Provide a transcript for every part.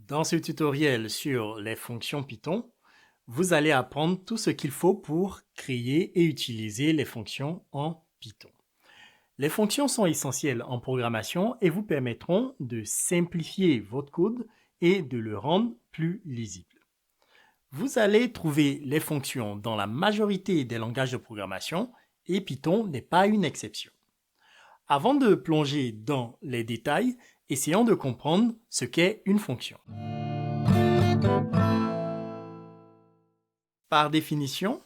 Dans ce tutoriel sur les fonctions Python, vous allez apprendre tout ce qu'il faut pour créer et utiliser les fonctions en Python. Les fonctions sont essentielles en programmation et vous permettront de simplifier votre code et de le rendre plus lisible. Vous allez trouver les fonctions dans la majorité des langages de programmation et Python n'est pas une exception. Avant de plonger dans les détails, essayons de comprendre ce qu'est une fonction. Par définition,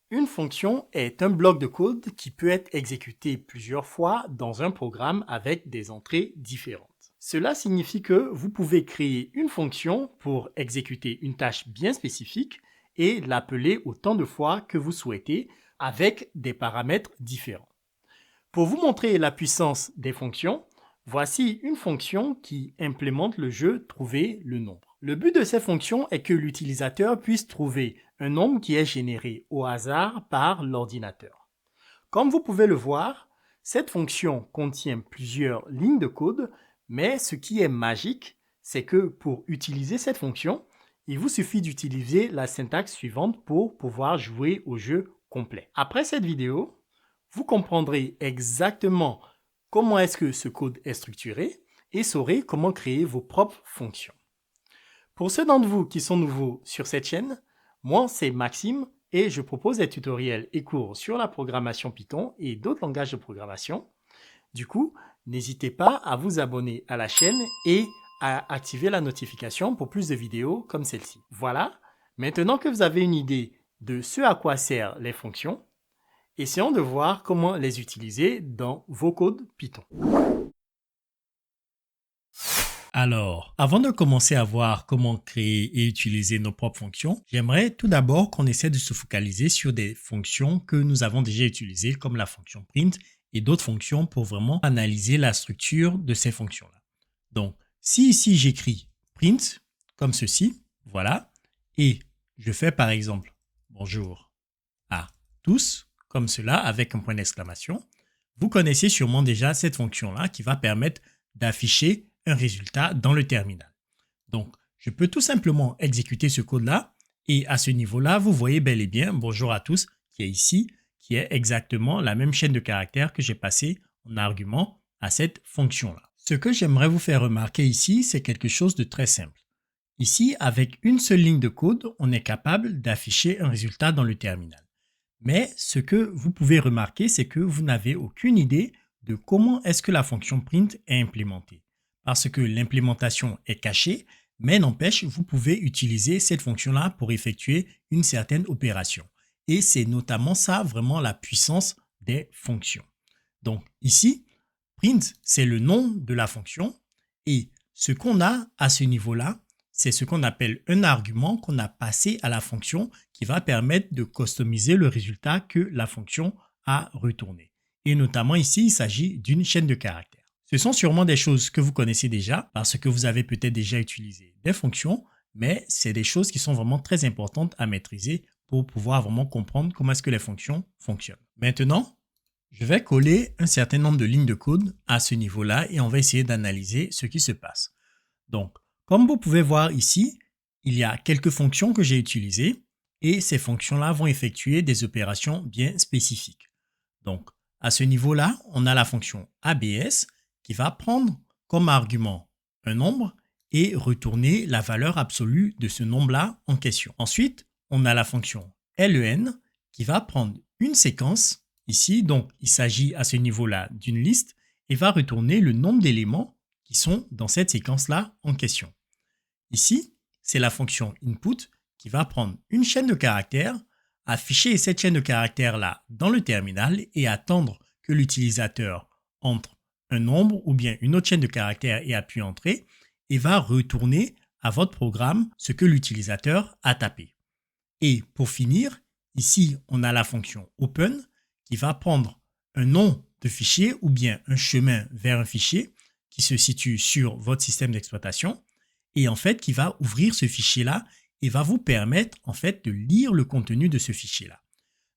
une fonction est un bloc de code qui peut être exécuté plusieurs fois dans un programme avec des entrées différentes. Cela signifie que vous pouvez créer une fonction pour exécuter une tâche bien spécifique et l'appeler autant de fois que vous souhaitez avec des paramètres différents. Pour vous montrer la puissance des fonctions, voici une fonction qui implémente le jeu Trouver le nombre. Le but de ces fonctions est que l'utilisateur puisse trouver un nombre qui est généré au hasard par l'ordinateur. Comme vous pouvez le voir, cette fonction contient plusieurs lignes de code, mais ce qui est magique, c'est que pour utiliser cette fonction, il vous suffit d'utiliser la syntaxe suivante pour pouvoir jouer au jeu complet. Après cette vidéo, vous comprendrez exactement comment est-ce que ce code est structuré et saurez comment créer vos propres fonctions. Pour ceux d'entre vous qui sont nouveaux sur cette chaîne, moi c'est Maxime et je propose des tutoriels et cours sur la programmation Python et d'autres langages de programmation. Du coup, n'hésitez pas à vous abonner à la chaîne et à activer la notification pour plus de vidéos comme celle-ci. Voilà, maintenant que vous avez une idée de ce à quoi servent les fonctions, essayons de voir comment les utiliser dans vos codes Python. Alors, avant de commencer à voir comment créer et utiliser nos propres fonctions, j'aimerais tout d'abord qu'on essaie de se focaliser sur des fonctions que nous avons déjà utilisées comme la fonction print et d'autres fonctions pour vraiment analyser la structure de ces fonctions-là. Donc, si ici j'écris print comme ceci, voilà, et je fais par exemple bonjour à tous, comme cela avec un point d'exclamation, vous connaissez sûrement déjà cette fonction-là qui va permettre d'afficher un résultat dans le terminal. Donc, je peux tout simplement exécuter ce code-là et à ce niveau-là, vous voyez bel et bien bonjour à tous qui est ici, qui est exactement la même chaîne de caractères que j'ai passé en argument à cette fonction-là. Ce que j'aimerais vous faire remarquer ici, c'est quelque chose de très simple. Ici, avec une seule ligne de code, on est capable d'afficher un résultat dans le terminal. Mais ce que vous pouvez remarquer, c'est que vous n'avez aucune idée de comment est-ce que la fonction print est implémentée. Parce que l'implémentation est cachée, mais n'empêche, vous pouvez utiliser cette fonction-là pour effectuer une certaine opération. Et c'est notamment ça, vraiment la puissance des fonctions. Donc ici, print, c'est le nom de la fonction. Et ce qu'on a à ce niveau-là, c'est ce qu'on appelle un argument qu'on a passé à la fonction qui va permettre de customiser le résultat que la fonction a retourné. Et notamment ici, il s'agit d'une chaîne de caractères. Ce sont sûrement des choses que vous connaissez déjà parce que vous avez peut-être déjà utilisé des fonctions, mais c'est des choses qui sont vraiment très importantes à maîtriser pour pouvoir vraiment comprendre comment est-ce que les fonctions fonctionnent. Maintenant, je vais coller un certain nombre de lignes de code à ce niveau-là et on va essayer d'analyser ce qui se passe. Donc, comme vous pouvez voir ici, il y a quelques fonctions que j'ai utilisées et ces fonctions-là vont effectuer des opérations bien spécifiques. Donc, à ce niveau-là, on a la fonction ABS qui va prendre comme argument un nombre et retourner la valeur absolue de ce nombre-là en question. Ensuite, on a la fonction len qui va prendre une séquence ici, donc il s'agit à ce niveau-là d'une liste et va retourner le nombre d'éléments qui sont dans cette séquence-là en question. Ici, c'est la fonction input qui va prendre une chaîne de caractères, afficher cette chaîne de caractères-là dans le terminal et attendre que l'utilisateur entre un nombre ou bien une autre chaîne de caractères et appuie Entrée et va retourner à votre programme ce que l'utilisateur a tapé. Et pour finir, ici, on a la fonction open qui va prendre un nom de fichier ou bien un chemin vers un fichier qui se situe sur votre système d'exploitation et en fait qui va ouvrir ce fichier-là et va vous permettre en fait de lire le contenu de ce fichier-là.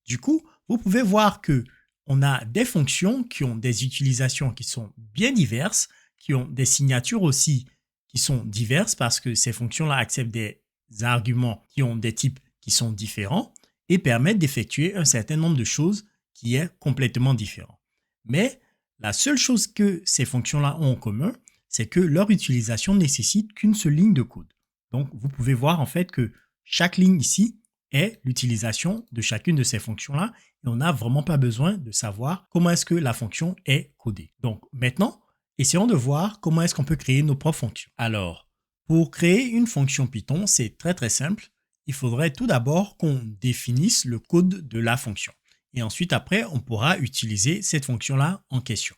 Du coup, vous pouvez voir que on a des fonctions qui ont des utilisations qui sont bien diverses, qui ont des signatures aussi qui sont diverses parce que ces fonctions-là acceptent des arguments qui ont des types qui sont différents et permettent d'effectuer un certain nombre de choses qui est complètement différent. Mais la seule chose que ces fonctions-là ont en commun, c'est que leur utilisation nécessite qu'une seule ligne de code. Donc, vous pouvez voir en fait que chaque ligne ici est l'utilisation de chacune de ces fonctions-là et on n'a vraiment pas besoin de savoir comment est-ce que la fonction est codée. Donc, maintenant, essayons de voir comment est-ce qu'on peut créer nos propres fonctions. Alors, pour créer une fonction Python, c'est très simple. Il faudrait tout d'abord qu'on définisse le code de la fonction. Et ensuite, après, on pourra utiliser cette fonction-là en question.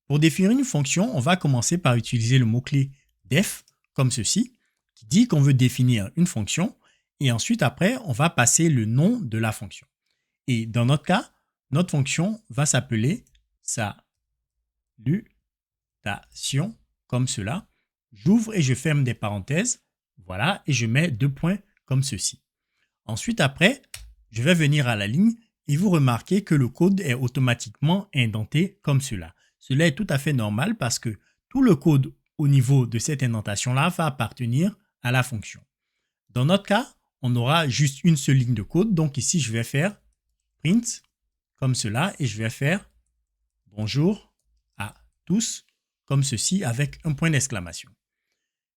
Pour définir une fonction, on va commencer par utiliser le mot-clé def, comme ceci, qui dit qu'on veut définir une fonction. Et ensuite, après, on va passer le nom de la fonction. Et dans notre cas, notre fonction va s'appeler salutation, comme cela. J'ouvre et je ferme des parenthèses. Voilà, et je mets 2 points comme ceci. Ensuite, après, je vais venir à la ligne et vous remarquez que le code est automatiquement indenté comme cela. Cela est tout à fait normal parce que tout le code au niveau de cette indentation-là va appartenir à la fonction. Dans notre cas, on aura juste une seule ligne de code. Donc ici, je vais faire print comme cela et je vais faire bonjour à tous comme ceci avec un point d'exclamation.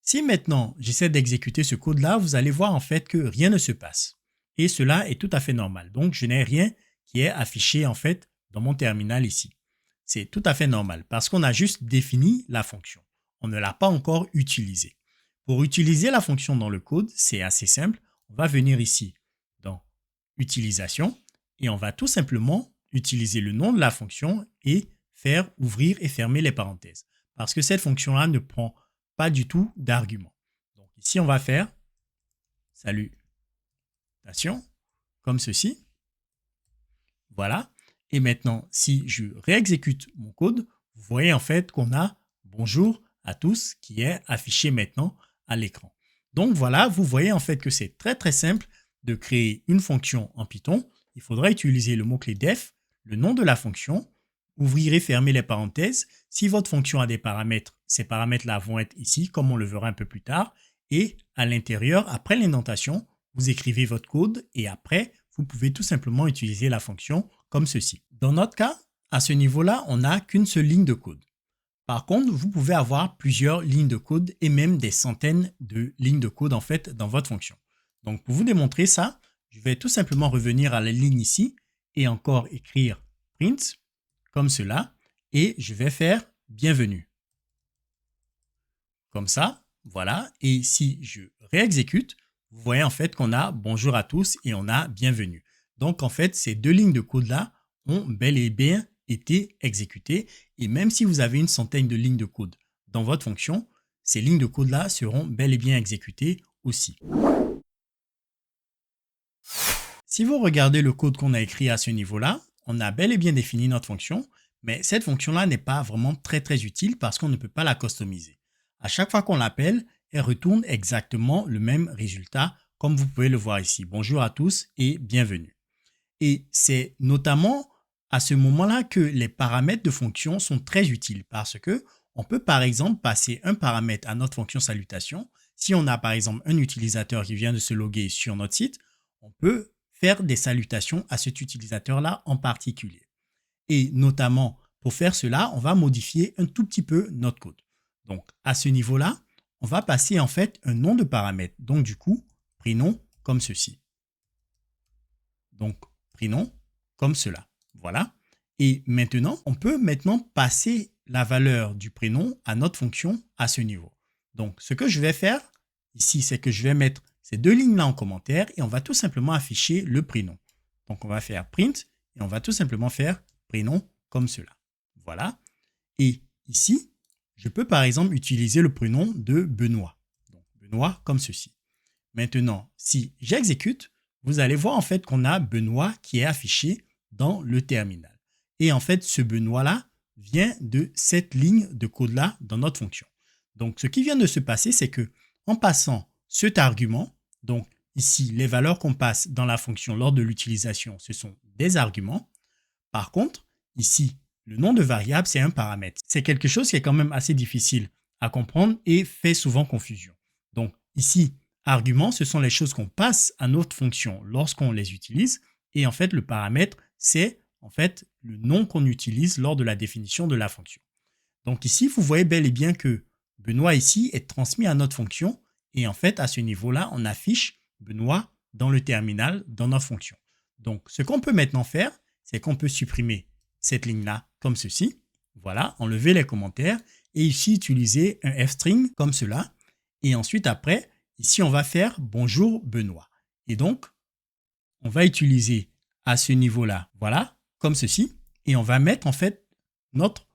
Si maintenant j'essaie d'exécuter ce code-là, vous allez voir en fait que rien ne se passe. Et cela est tout à fait normal. Donc je n'ai rien qui est affiché en fait dans mon terminal ici. C'est tout à fait normal parce qu'on a juste défini la fonction. On ne l'a pas encore utilisée. Pour utiliser la fonction dans le code, c'est assez simple. On va venir ici dans utilisation et on va tout simplement utiliser le nom de la fonction et faire ouvrir et fermer les parenthèses. Parce que cette fonction-là ne prend pas du tout d'argument. Donc ici, on va faire salutation comme ceci. Voilà. Et maintenant, si je réexécute mon code, vous voyez en fait qu'on a bonjour à tous qui est affiché maintenant à l'écran. Donc voilà, vous voyez en fait que c'est très simple de créer une fonction en Python. Il faudra utiliser le mot-clé def, le nom de la fonction, ouvrir et fermer les parenthèses. Si votre fonction a des paramètres, ces paramètres-là vont être ici, comme on le verra un peu plus tard. Et à l'intérieur, après l'indentation, vous écrivez votre code et après, vous pouvez tout simplement utiliser la fonction comme ceci. Dans notre cas, à ce niveau-là, on n'a qu'une seule ligne de code. Par contre, vous pouvez avoir plusieurs lignes de code et même des centaines de lignes de code en fait dans votre fonction. Donc pour vous démontrer ça, je vais tout simplement revenir à la ligne ici et encore écrire print comme cela et je vais faire bienvenue. Comme ça, voilà. Et si je réexécute, vous voyez en fait qu'on a bonjour à tous et on a bienvenue. Donc en fait, ces deux lignes de code là ont bel et bien été exécutées et même si vous avez une centaine de lignes de code dans votre fonction, ces lignes de code là seront bel et bien exécutées aussi. Si vous regardez le code qu'on a écrit à ce niveau-là, on a bel et bien défini notre fonction, mais cette fonction-là n'est pas vraiment très utile parce qu'on ne peut pas la customiser. À chaque fois qu'on l'appelle, elle retourne exactement le même résultat, comme vous pouvez le voir ici. Bonjour à tous et bienvenue. Et c'est notamment à ce moment-là que les paramètres de fonction sont très utiles parce que on peut par exemple passer un paramètre à notre fonction salutation. Si on a par exemple un utilisateur qui vient de se loguer sur notre site, on peut faire des salutations à cet utilisateur-là en particulier. Et notamment, pour faire cela, on va modifier un tout petit peu notre code. Donc, à ce niveau-là, on va passer en fait un nom de paramètre. Donc, du coup, prénom comme ceci. Donc, prénom comme cela. Voilà. Et maintenant, on peut maintenant passer la valeur du prénom à notre fonction à ce niveau. Donc, ce que je vais faire ici, c'est que je vais mettre ces deux lignes-là en commentaire et on va tout simplement afficher le prénom. Donc, on va faire print et on va tout simplement faire prénom comme cela. Voilà. Et ici, je peux par exemple utiliser le prénom de Benoît. Donc, Benoît comme ceci. Maintenant, si j'exécute, vous allez voir en fait qu'on a Benoît qui est affiché dans le terminal. Et en fait, ce Benoît-là vient de cette ligne de code-là dans notre fonction. Donc, ce qui vient de se passer, c'est que en passant cet argument, donc ici, les valeurs qu'on passe dans la fonction lors de l'utilisation, ce sont des arguments. Par contre, ici, le nom de variable, c'est un paramètre. C'est quelque chose qui est quand même assez difficile à comprendre et fait souvent confusion. Donc ici, arguments, ce sont les choses qu'on passe à notre fonction lorsqu'on les utilise. Et en fait, le paramètre, c'est en fait le nom qu'on utilise lors de la définition de la fonction. Donc ici, vous voyez bel et bien que Benoît ici est transmis à notre fonction. Et en fait, à ce niveau-là, on affiche Benoît dans le terminal, dans notre fonction. Donc, ce qu'on peut maintenant faire, c'est qu'on peut supprimer cette ligne-là comme ceci. Voilà, enlever les commentaires et ici utiliser un f-string comme cela. Et ensuite, après, ici, on va faire bonjour Benoît. Et donc, on va utiliser à ce niveau-là, voilà, comme ceci. Et on va mettre en fait notre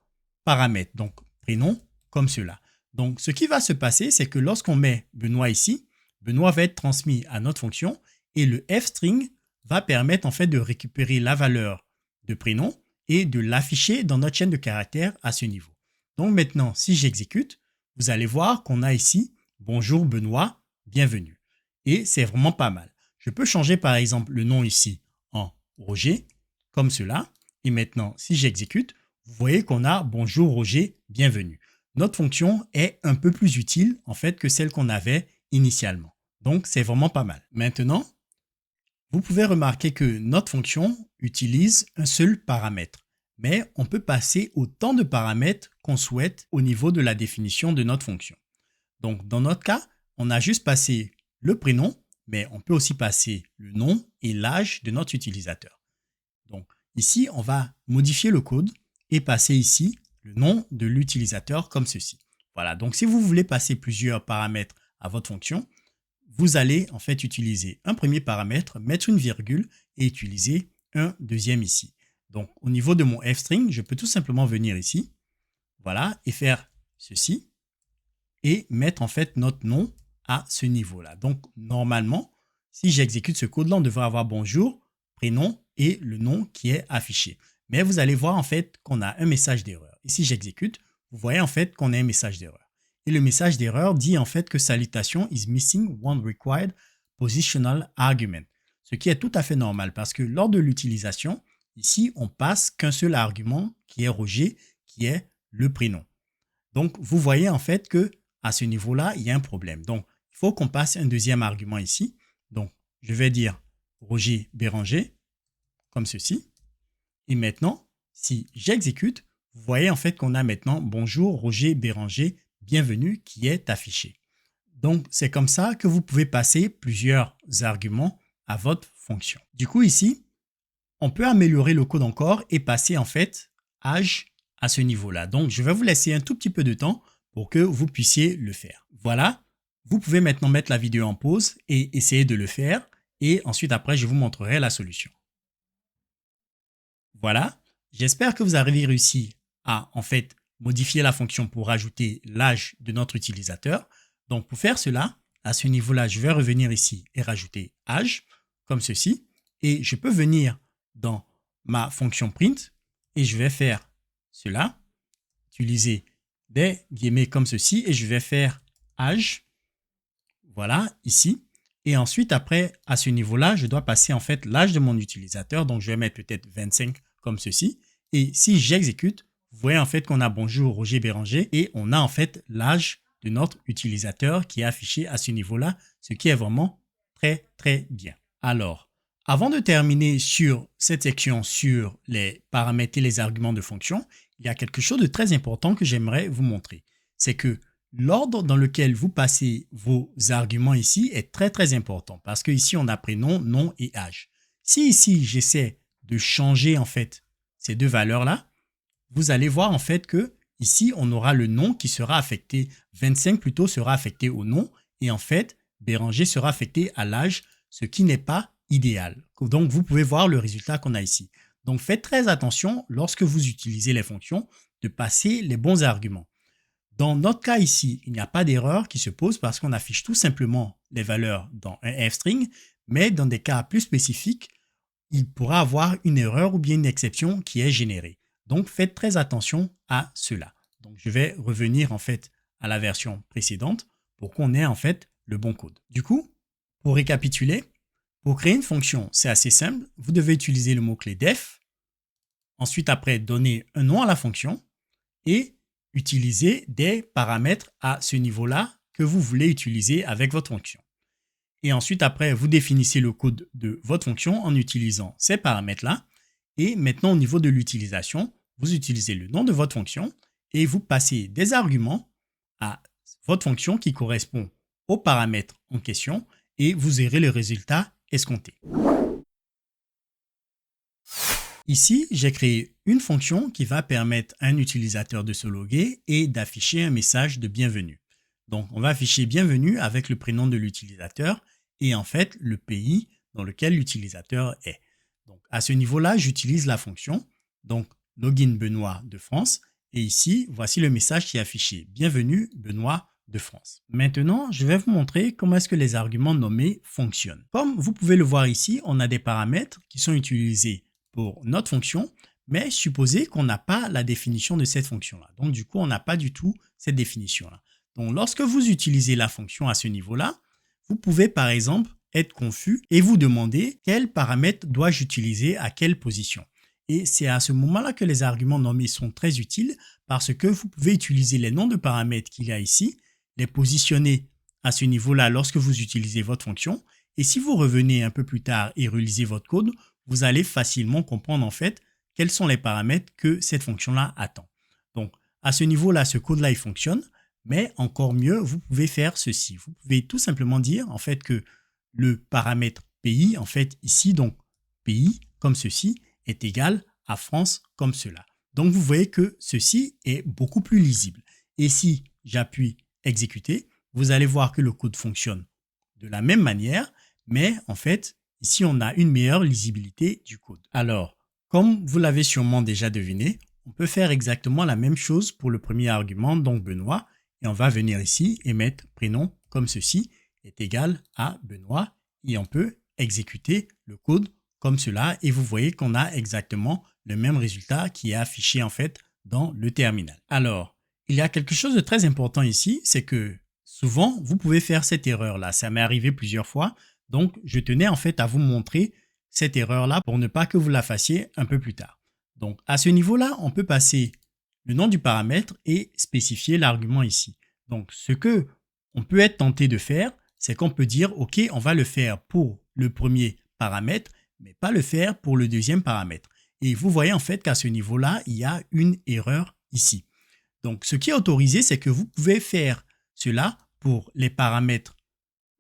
paramètre, donc prénom comme cela. Donc, ce qui va se passer, c'est que lorsqu'on met Benoît ici, Benoît va être transmis à notre fonction et le f-string va permettre en fait de récupérer la valeur de prénom et de l'afficher dans notre chaîne de caractères à ce niveau. Donc maintenant, si j'exécute, vous allez voir qu'on a ici « Bonjour Benoît, bienvenue ». Et c'est vraiment pas mal. Je peux changer par exemple le nom ici en Roger, comme cela. Et maintenant, si j'exécute, vous voyez qu'on a « Bonjour Roger, bienvenue ». Notre fonction est un peu plus utile en fait que celle qu'on avait initialement. Donc, c'est vraiment pas mal. Maintenant, vous pouvez remarquer que notre fonction utilise un seul paramètre, mais on peut passer autant de paramètres qu'on souhaite au niveau de la définition de notre fonction. Donc, dans notre cas, on a juste passé le prénom, mais on peut aussi passer le nom et l'âge de notre utilisateur. Donc, ici, on va modifier le code et passer ici le nom de l'utilisateur comme ceci. Voilà, donc si vous voulez passer plusieurs paramètres à votre fonction, vous allez en fait utiliser un premier paramètre, mettre une virgule et utiliser un deuxième ici. Donc, au niveau de mon f-string, je peux tout simplement venir ici, voilà, et faire ceci et mettre en fait notre nom à ce niveau-là. Donc, normalement, si j'exécute ce code-là, on devrait avoir bonjour, prénom et le nom qui est affiché. Mais vous allez voir en fait qu'on a un message d'erreur. Et si j'exécute, vous voyez en fait qu'on a un message d'erreur. Et le message d'erreur dit en fait que salutation is missing one required positional argument. Ce qui est tout à fait normal parce que lors de l'utilisation, ici, on passe qu'un seul argument qui est Roger, qui est le prénom. Donc, vous voyez en fait que à ce niveau-là, il y a un problème. Donc, il faut qu'on passe un deuxième argument ici. Donc, je vais dire Roger Béranger, comme ceci. Et maintenant, si j'exécute, vous voyez en fait qu'on a maintenant bonjour Roger Béranger, bienvenue qui est affiché. Donc, c'est comme ça que vous pouvez passer plusieurs arguments à votre fonction. Du coup, ici, on peut améliorer le code encore et passer en fait âge à ce niveau-là. Donc, je vais vous laisser un tout petit peu de temps pour que vous puissiez le faire. Voilà, vous pouvez maintenant mettre la vidéo en pause et essayer de le faire. Et ensuite, après, je vous montrerai la solution. Voilà, j'espère que vous avez réussi à en fait modifier la fonction pour ajouter l'âge de notre utilisateur. Donc, pour faire cela, à ce niveau-là, je vais revenir ici et rajouter âge, comme ceci. Et je peux venir dans ma fonction print et je vais faire cela, utiliser des guillemets comme ceci et je vais faire âge, voilà, ici. Et ensuite, après, à ce niveau-là, je dois passer en fait l'âge de mon utilisateur. Donc, je vais mettre peut-être 25 comme ceci. Et si j'exécute, vous voyez en fait qu'on a bonjour Roger Béranger et on a en fait l'âge de notre utilisateur qui est affiché à ce niveau-là, ce qui est vraiment très, très bien. Alors, avant de terminer sur cette section sur les paramètres et les arguments de fonction, il y a quelque chose de très important que j'aimerais vous montrer. C'est que l'ordre dans lequel vous passez vos arguments ici est très, très important parce que ici, on a prénom, nom et âge. Si ici, j'essaie de changer en fait ces deux valeurs-là, vous allez voir en fait que ici, on aura le nom qui sera affecté, 25 plutôt sera affecté au nom et en fait, Béranger sera affecté à l'âge, ce qui n'est pas idéal. Donc, vous pouvez voir le résultat qu'on a ici. Donc, faites très attention lorsque vous utilisez les fonctions de passer les bons arguments. Dans notre cas ici, il n'y a pas d'erreur qui se pose parce qu'on affiche tout simplement les valeurs dans un f-string, mais dans des cas plus spécifiques, il pourra avoir une erreur ou bien une exception qui est générée. Donc, faites très attention à cela. Donc, je vais revenir en fait à la version précédente pour qu'on ait en fait le bon code. Du coup, pour récapituler, pour créer une fonction, c'est assez simple. Vous devez utiliser le mot-clé def. Ensuite, après, donner un nom à la fonction et utiliser des paramètres à ce niveau-là que vous voulez utiliser avec votre fonction. Et ensuite, après, vous définissez le code de votre fonction en utilisant ces paramètres-là. Et maintenant, au niveau de l'utilisation, vous utilisez le nom de votre fonction et vous passez des arguments à votre fonction qui correspond aux paramètres en question et vous aurez le résultat escompté. Ici, j'ai créé une fonction qui va permettre à un utilisateur de se loguer et d'afficher un message de bienvenue. Donc, on va afficher bienvenue avec le prénom de l'utilisateur et en fait le pays dans lequel l'utilisateur est. Donc, à ce niveau-là, j'utilise la fonction donc login Benoît de France et ici, voici le message qui est affiché. Bienvenue Benoît de France. Maintenant, je vais vous montrer comment est-ce que les arguments nommés fonctionnent. Comme vous pouvez le voir ici, on a des paramètres qui sont utilisés pour notre fonction, mais supposez qu'on n'a pas la définition de cette fonction-là. Donc, du coup, on n'a pas du tout cette définition-là. Donc, lorsque vous utilisez la fonction à ce niveau-là, vous pouvez par exemple être confus et vous demander quel paramètre dois-je utiliser à quelle position. Et c'est à ce moment-là que les arguments nommés sont très utiles parce que vous pouvez utiliser les noms de paramètres qu'il y a ici, les positionner à ce niveau-là lorsque vous utilisez votre fonction. Et si vous revenez un peu plus tard et relisez votre code, vous allez facilement comprendre en fait quels sont les paramètres que cette fonction-là attend. Donc, à ce niveau-là, ce code-là, il fonctionne. Mais encore mieux, vous pouvez faire ceci. Vous pouvez tout simplement dire en fait que le paramètre pays, en fait ici, donc pays comme ceci, est égal à France comme cela. Donc vous voyez que ceci est beaucoup plus lisible. Et si j'appuie exécuter, vous allez voir que le code fonctionne de la même manière, mais en fait, ici on a une meilleure lisibilité du code. Alors, comme vous l'avez sûrement déjà deviné, on peut faire exactement la même chose pour le premier argument, donc Benoît. Et on va venir ici et mettre prénom comme ceci est égal à Benoît et on peut exécuter le code comme cela et vous voyez qu'on a exactement le même résultat qui est affiché en fait dans le terminal. Alors, il y a quelque chose de très important ici, c'est que souvent vous pouvez faire cette erreur là, ça m'est arrivé plusieurs fois, donc je tenais en fait à vous montrer cette erreur là pour ne pas que vous la fassiez un peu plus tard. Donc à ce niveau là, on peut passer le nom du paramètre et spécifier l'argument ici. Donc, ce que on peut être tenté de faire, c'est qu'on peut dire, OK, on va le faire pour le premier paramètre, mais pas le faire pour le deuxième paramètre. Et vous voyez en fait qu'à ce niveau-là, il y a une erreur ici. Donc, ce qui est autorisé, c'est que vous pouvez faire cela pour les paramètres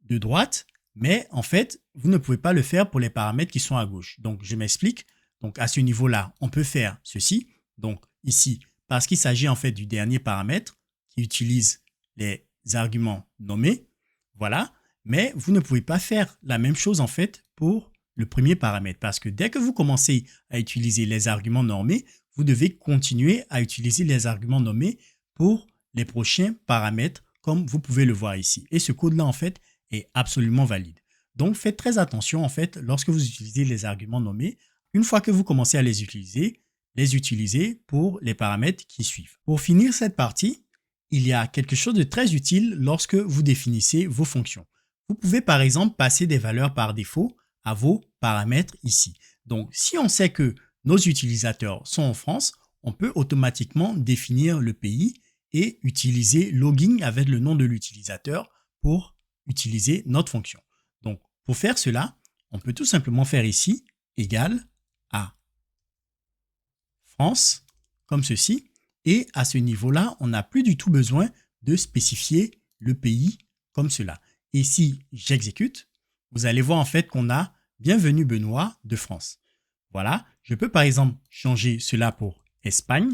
de droite, mais en fait, vous ne pouvez pas le faire pour les paramètres qui sont à gauche. Donc, je m'explique. Donc, à ce niveau-là, on peut faire ceci. Donc, ici, parce qu'il s'agit en fait du dernier paramètre qui utilise les arguments nommés. Voilà. Mais vous ne pouvez pas faire la même chose en fait pour le premier paramètre parce que dès que vous commencez à utiliser les arguments nommés, vous devez continuer à utiliser les arguments nommés pour les prochains paramètres comme vous pouvez le voir ici. Et ce code-là en fait est absolument valide. Donc faites très attention en fait lorsque vous utilisez les arguments nommés. Une fois que vous commencez à les utiliser pour les paramètres qui suivent. Pour finir cette partie, il y a quelque chose de très utile lorsque vous définissez vos fonctions. Vous pouvez par exemple passer des valeurs par défaut à vos paramètres ici. Donc si on sait que nos utilisateurs sont en France, on peut automatiquement définir le pays et utiliser login avec le nom de l'utilisateur pour utiliser notre fonction. Donc pour faire cela, on peut tout simplement faire ici égal à France, comme ceci. Et à ce niveau-là, on n'a plus du tout besoin de spécifier le pays comme cela. Et si j'exécute, vous allez voir en fait qu'on a bienvenue Benoît de France. Voilà, je peux par exemple changer cela pour Espagne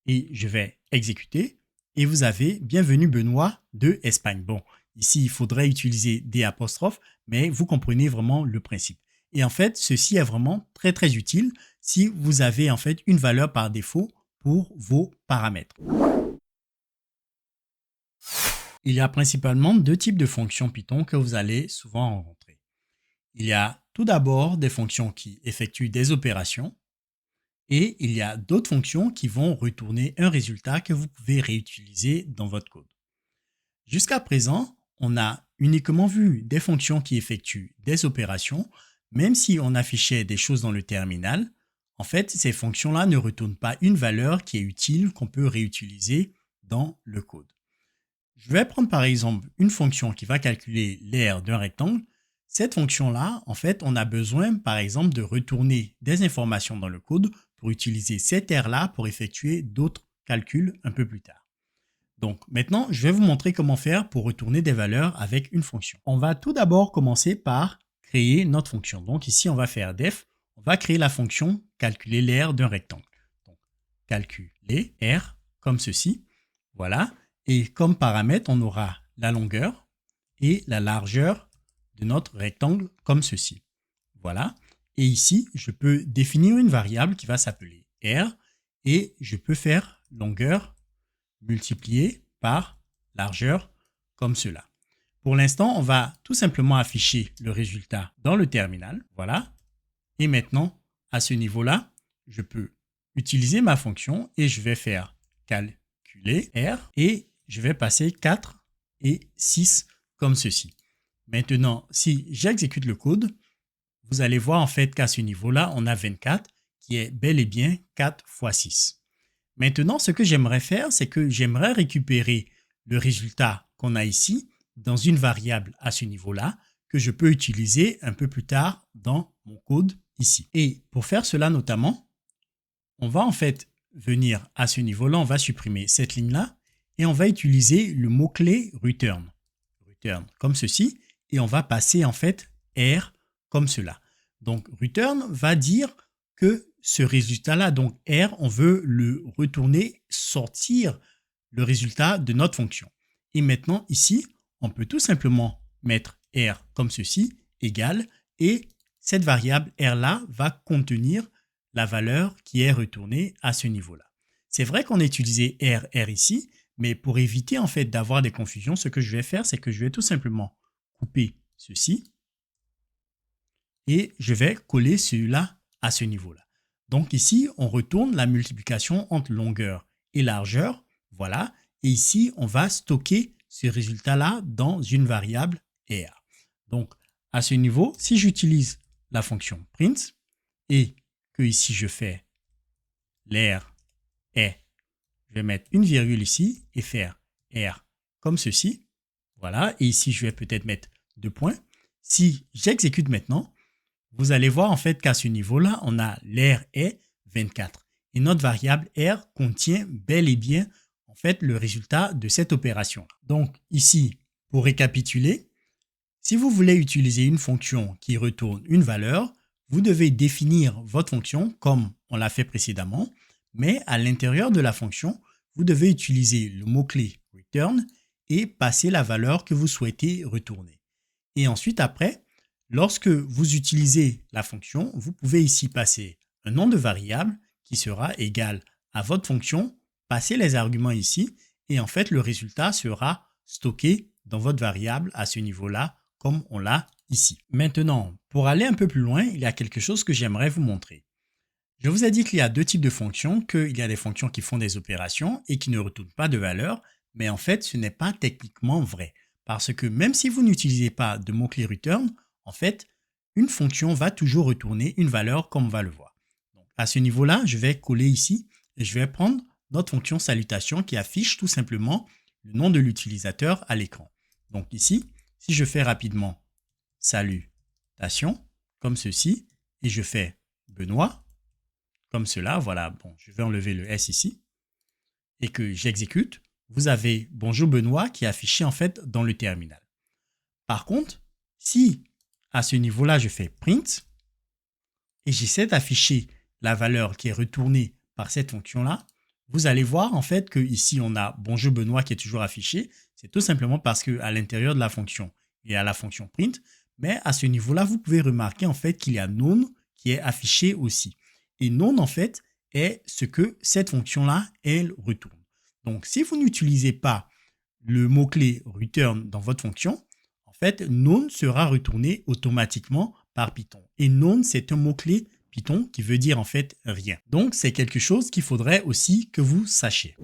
et je vais exécuter et vous avez bienvenue Benoît de Espagne. Bon, ici il faudrait utiliser des apostrophes, mais vous comprenez vraiment le principe. Et en fait, ceci est vraiment très très utile si vous avez en fait une valeur par défaut pour vos paramètres. Il y a principalement deux types de fonctions Python que vous allez souvent rencontrer. Il y a tout d'abord des fonctions qui effectuent des opérations et il y a d'autres fonctions qui vont retourner un résultat que vous pouvez réutiliser dans votre code. Jusqu'à présent, on a uniquement vu des fonctions qui effectuent des opérations, même si on affichait des choses dans le terminal. en fait, ces fonctions-là ne retournent pas une valeur qui est utile, qu'on peut réutiliser dans le code. Je vais prendre par exemple une fonction qui va calculer l'aire d'un rectangle. Cette fonction-là, en fait, on a besoin par exemple de retourner des informations dans le code pour utiliser cette aire-là pour effectuer d'autres calculs un peu plus tard. Donc maintenant, je vais vous montrer comment faire pour retourner des valeurs avec une fonction. On va tout d'abord commencer par créer notre fonction. Donc ici, on va faire def, on va créer la fonction calculer l'aire d'un rectangle. Donc calculer r comme ceci, voilà. Et comme paramètre, on aura la longueur et la largeur de notre rectangle comme ceci. Voilà. Et ici, je peux définir une variable qui va s'appeler r et je peux faire longueur multipliée par largeur comme cela. Pour l'instant, on va tout simplement afficher le résultat dans le terminal. Voilà. Et maintenant, à ce niveau-là, je peux utiliser ma fonction et je vais faire calculer r et je vais passer 4 et 6 comme ceci. Maintenant, si j'exécute le code, vous allez voir en fait qu'à ce niveau-là, on a 24 qui est bel et bien 4 fois 6. Maintenant, ce que j'aimerais faire, c'est que j'aimerais récupérer le résultat qu'on a ici dans une variable à ce niveau-là que je peux utiliser un peu plus tard dans mon code ici. Et pour faire cela notamment, on va en fait venir à ce niveau-là, on va supprimer cette ligne-là et on va utiliser le mot-clé return. Return comme ceci et on va passer en fait R comme cela. Donc return va dire que ce résultat-là, donc R, on veut le retourner, sortir le résultat de notre fonction. Et maintenant ici, on peut tout simplement mettre R comme ceci, égal, et cette variable R-là va contenir la valeur qui est retournée à ce niveau-là. C'est vrai qu'on a utilisé R ici, mais pour éviter en fait d'avoir des confusions, ce que je vais faire, c'est que je vais tout simplement couper ceci et je vais coller celui-là à ce niveau-là. Donc ici, on retourne la multiplication entre longueur et largeur, voilà, et ici, on va stocker ce résultat-là dans une variable R. Donc à ce niveau, si j'utilise la fonction print et que ici je fais l'air est, je vais mettre une virgule ici et faire R comme ceci. Voilà, et ici je vais peut-être mettre 2 points. Si j'exécute maintenant, vous allez voir en fait qu'à ce niveau-là, on a l'air est 24. Et notre variable R contient bel et bien en fait le résultat de cette opération. Donc ici, pour récapituler, si vous voulez utiliser une fonction qui retourne une valeur, vous devez définir votre fonction comme on l'a fait précédemment, mais à l'intérieur de la fonction, vous devez utiliser le mot-clé return et passer la valeur que vous souhaitez retourner. Et ensuite, après, lorsque vous utilisez la fonction, vous pouvez ici passer un nom de variable qui sera égal à votre fonction, passer les arguments ici, et en fait, le résultat sera stocké dans votre variable à ce niveau-là, comme on l'a ici. Maintenant, pour aller un peu plus loin, il y a quelque chose que j'aimerais vous montrer. Je vous ai dit qu'il y a deux types de fonctions, qu'il y a des fonctions qui font des opérations et qui ne retournent pas de valeur, mais en fait, ce n'est pas techniquement vrai. Parce que même si vous n'utilisez pas de mot-clé return, en fait, une fonction va toujours retourner une valeur comme on va le voir. Donc, à ce niveau-là, je vais coller ici et je vais prendre notre fonction salutation qui affiche tout simplement le nom de l'utilisateur à l'écran. Donc ici, si je fais rapidement salutation, comme ceci, et je fais Benoît, comme cela, voilà, bon, je vais enlever le S ici, et que j'exécute, vous avez bonjour Benoît qui est affiché en fait dans le terminal. Par contre, si à ce niveau-là, je fais print, et j'essaie d'afficher la valeur qui est retournée par cette fonction-là, vous allez voir en fait que ici on a bonjour Benoît qui est toujours affiché. C'est tout simplement parce qu'à l'intérieur de la fonction, il y a la fonction print, mais à ce niveau-là, vous pouvez remarquer en fait qu'il y a none qui est affiché aussi. Et none en fait est ce que cette fonction-là, elle retourne. Donc si vous n'utilisez pas le mot-clé return dans votre fonction, en fait, none sera retourné automatiquement par Python. Et none, c'est un mot-clé Python qui veut dire en fait rien. Donc, c'est quelque chose qu'il faudrait aussi que vous sachiez.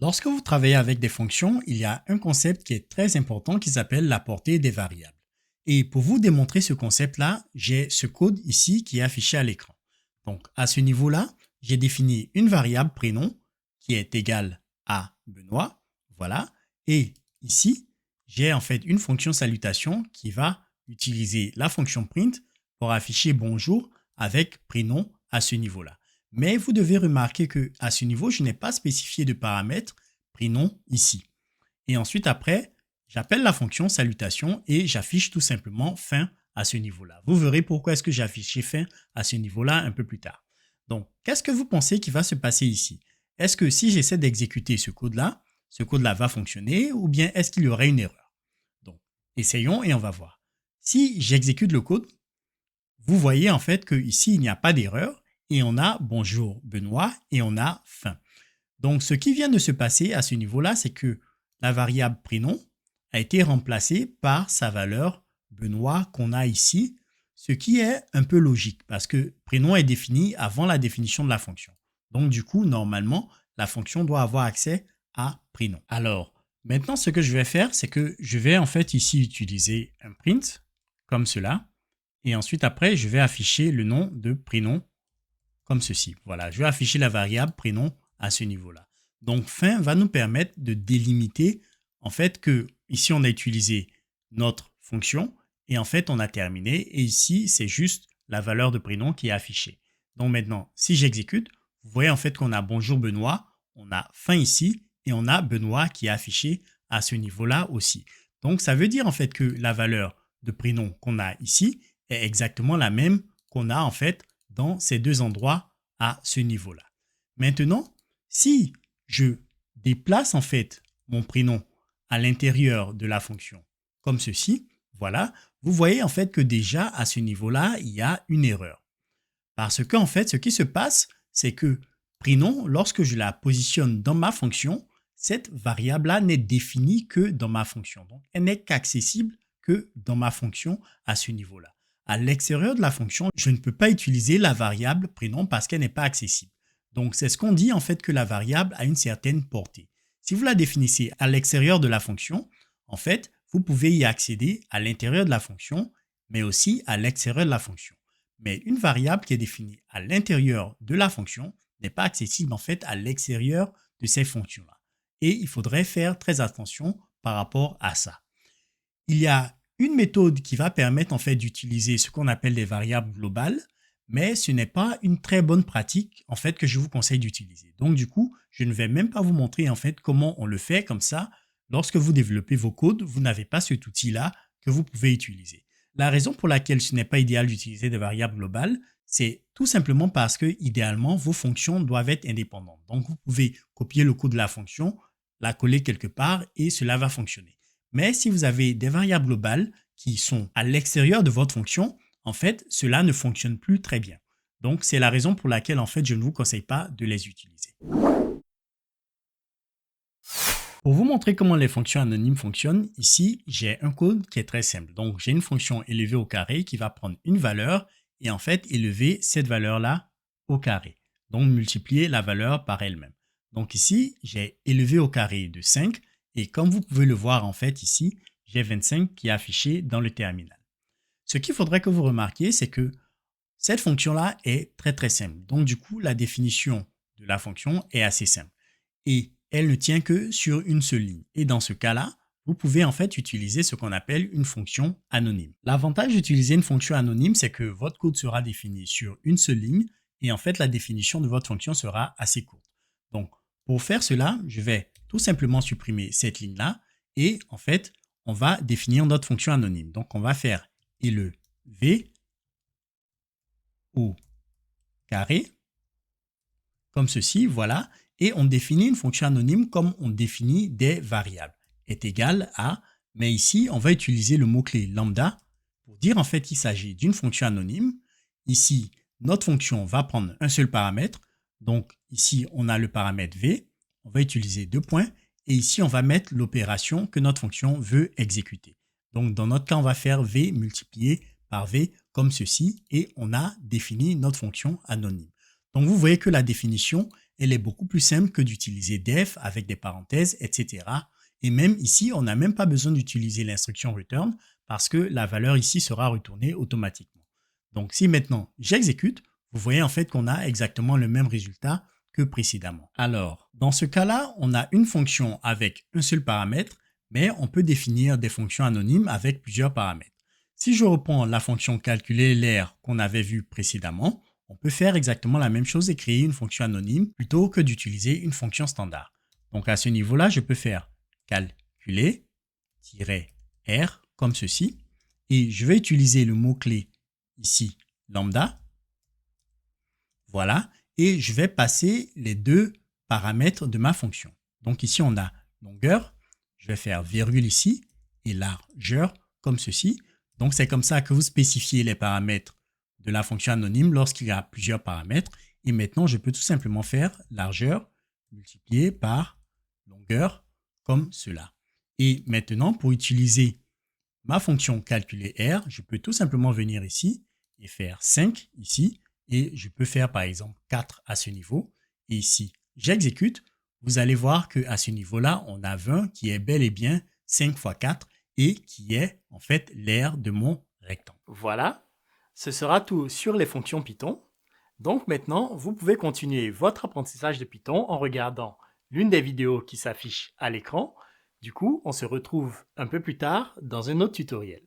Lorsque vous travaillez avec des fonctions, il y a un concept qui est très important qui s'appelle la portée des variables. Et pour vous démontrer ce concept-là, j'ai ce code ici qui est affiché à l'écran. Donc, à ce niveau-là, j'ai défini une variable prénom qui est égale à Benoît. Voilà. Et ici, j'ai en fait une fonction salutation qui va utiliser la fonction print pour afficher bonjour avec prénom à ce niveau-là. Mais vous devez remarquer que à ce niveau, je n'ai pas spécifié de paramètre prénom ici. Et ensuite, après, j'appelle la fonction salutation et j'affiche tout simplement fin à ce niveau-là. Vous verrez pourquoi est-ce que j'ai affiché fin à ce niveau-là un peu plus tard. Donc, qu'est-ce que vous pensez qui va se passer ici? Est-ce que si j'essaie d'exécuter ce code-là va fonctionner ou bien est-ce qu'il y aurait une erreur? Donc, essayons et on va voir. Si j'exécute le code, vous voyez en fait qu'ici, il n'y a pas d'erreur et on a bonjour Benoît et on a fin. Donc, ce qui vient de se passer à ce niveau-là, c'est que la variable prénom a été remplacée par sa valeur Benoît qu'on a ici, ce qui est un peu logique parce que prénom est défini avant la définition de la fonction. Donc, du coup, normalement, la fonction doit avoir accès à prénom. Alors, maintenant, ce que je vais faire, c'est que je vais en fait ici utiliser un print comme cela. Et ensuite, après, je vais afficher le nom de prénom comme ceci. Voilà, je vais afficher la variable prénom à ce niveau-là. Donc, fin va nous permettre de délimiter en fait que ici, on a utilisé notre fonction et en fait, on a terminé. Et ici, c'est juste la valeur de prénom qui est affichée. Donc maintenant, si j'exécute, vous voyez en fait qu'on a bonjour Benoît, on a fin ici et on a Benoît qui est affiché à ce niveau-là aussi. Donc, ça veut dire en fait que la valeur de prénom qu'on a ici est exactement la même qu'on a en fait dans ces deux endroits à ce niveau-là. Maintenant, si je déplace en fait mon prénom à l'intérieur de la fonction comme ceci, voilà, vous voyez en fait que déjà à ce niveau-là, il y a une erreur. Parce qu'en fait, ce qui se passe, c'est que prénom, lorsque je la positionne dans ma fonction, cette variable-là n'est définie que dans ma fonction. Donc, elle n'est qu'accessible que dans ma fonction à ce niveau-là. À l'extérieur de la fonction, je ne peux pas utiliser la variable prénom parce qu'elle n'est pas accessible. Donc, c'est ce qu'on dit en fait que la variable a une certaine portée. Si vous la définissez à l'extérieur de la fonction, en fait, vous pouvez y accéder à l'intérieur de la fonction, mais aussi à l'extérieur de la fonction. Mais une variable qui est définie à l'intérieur de la fonction n'est pas accessible en fait à l'extérieur de ces fonctions-là. Et il faudrait faire très attention par rapport à ça. Il y a une méthode qui va permettre en fait d'utiliser ce qu'on appelle des variables globales, mais ce n'est pas une très bonne pratique en fait que je vous conseille d'utiliser. Donc du coup, je ne vais même pas vous montrer en fait comment on le fait comme ça. Lorsque vous développez vos codes, vous n'avez pas cet outil-là que vous pouvez utiliser. La raison pour laquelle ce n'est pas idéal d'utiliser des variables globales, c'est tout simplement parce que idéalement, vos fonctions doivent être indépendantes. Donc vous pouvez copier le code de la fonction, la coller quelque part et cela va fonctionner. Mais si vous avez des variables globales qui sont à l'extérieur de votre fonction, en fait, cela ne fonctionne plus très bien. Donc, c'est la raison pour laquelle, en fait, je ne vous conseille pas de les utiliser. Pour vous montrer comment les fonctions anonymes fonctionnent, ici, j'ai un code qui est très simple. Donc, j'ai une fonction élevée au carré qui va prendre une valeur et en fait, élever cette valeur-là au carré. Donc, multiplier la valeur par elle-même. Donc ici, j'ai élevé au carré de 5 et comme vous pouvez le voir en fait ici, j'ai 25 qui est affiché dans le terminal. Ce qu'il faudrait que vous remarquiez, c'est que cette fonction-là est très très simple. Donc du coup, la définition de la fonction est assez simple. Et elle ne tient que sur une seule ligne. Et dans ce cas-là, vous pouvez en fait utiliser ce qu'on appelle une fonction anonyme. L'avantage d'utiliser une fonction anonyme, c'est que votre code sera défini sur une seule ligne et en fait, la définition de votre fonction sera assez courte. Donc, pour faire cela, je vais tout simplement supprimer cette ligne-là et en fait, on va définir notre fonction anonyme. Donc, on va faire élever au carré, comme ceci, voilà, et on définit une fonction anonyme comme on définit des variables, est égal à, mais ici, on va utiliser le mot-clé lambda pour dire en fait qu'il s'agit d'une fonction anonyme. Ici, notre fonction va prendre un seul paramètre, donc ici, on a le paramètre v, on va utiliser deux points, et ici, on va mettre l'opération que notre fonction veut exécuter. Donc, dans notre cas, on va faire v multiplié par v comme ceci, et on a défini notre fonction anonyme. Donc, vous voyez que la définition, elle est beaucoup plus simple que d'utiliser def avec des parenthèses, etc. Et même ici, on n'a même pas besoin d'utiliser l'instruction return parce que la valeur ici sera retournée automatiquement. Donc si maintenant j'exécute, vous voyez en fait qu'on a exactement le même résultat que précédemment. Alors, dans ce cas-là, on a une fonction avec un seul paramètre, mais on peut définir des fonctions anonymes avec plusieurs paramètres. Si je reprends la fonction calculer l'air qu'on avait vue précédemment, on peut faire exactement la même chose et créer une fonction anonyme plutôt que d'utiliser une fonction standard. Donc à ce niveau-là, je peux faire calculer-r comme ceci et je vais utiliser le mot-clé ici lambda. Voilà, et je vais passer les deux paramètres de ma fonction. Donc ici, on a longueur, je vais faire virgule ici et largeur comme ceci. Donc c'est comme ça que vous spécifiez les paramètres de la fonction anonyme lorsqu'il y a plusieurs paramètres. Et maintenant, je peux tout simplement faire largeur multiplié par longueur comme cela. Et maintenant, pour utiliser ma fonction calculer r, je peux tout simplement venir ici et faire 5 ici. Et je peux faire par exemple 4 à ce niveau. Et ici, j'exécute. Vous allez voir qu'à ce niveau-là, on a 20 qui est bel et bien 5 fois 4 et qui est en fait l'aire de mon rectangle. Voilà, ce sera tout sur les fonctions Python. Donc maintenant, vous pouvez continuer votre apprentissage de Python en regardant l'une des vidéos qui s'affiche à l'écran. Du coup, on se retrouve un peu plus tard dans un autre tutoriel.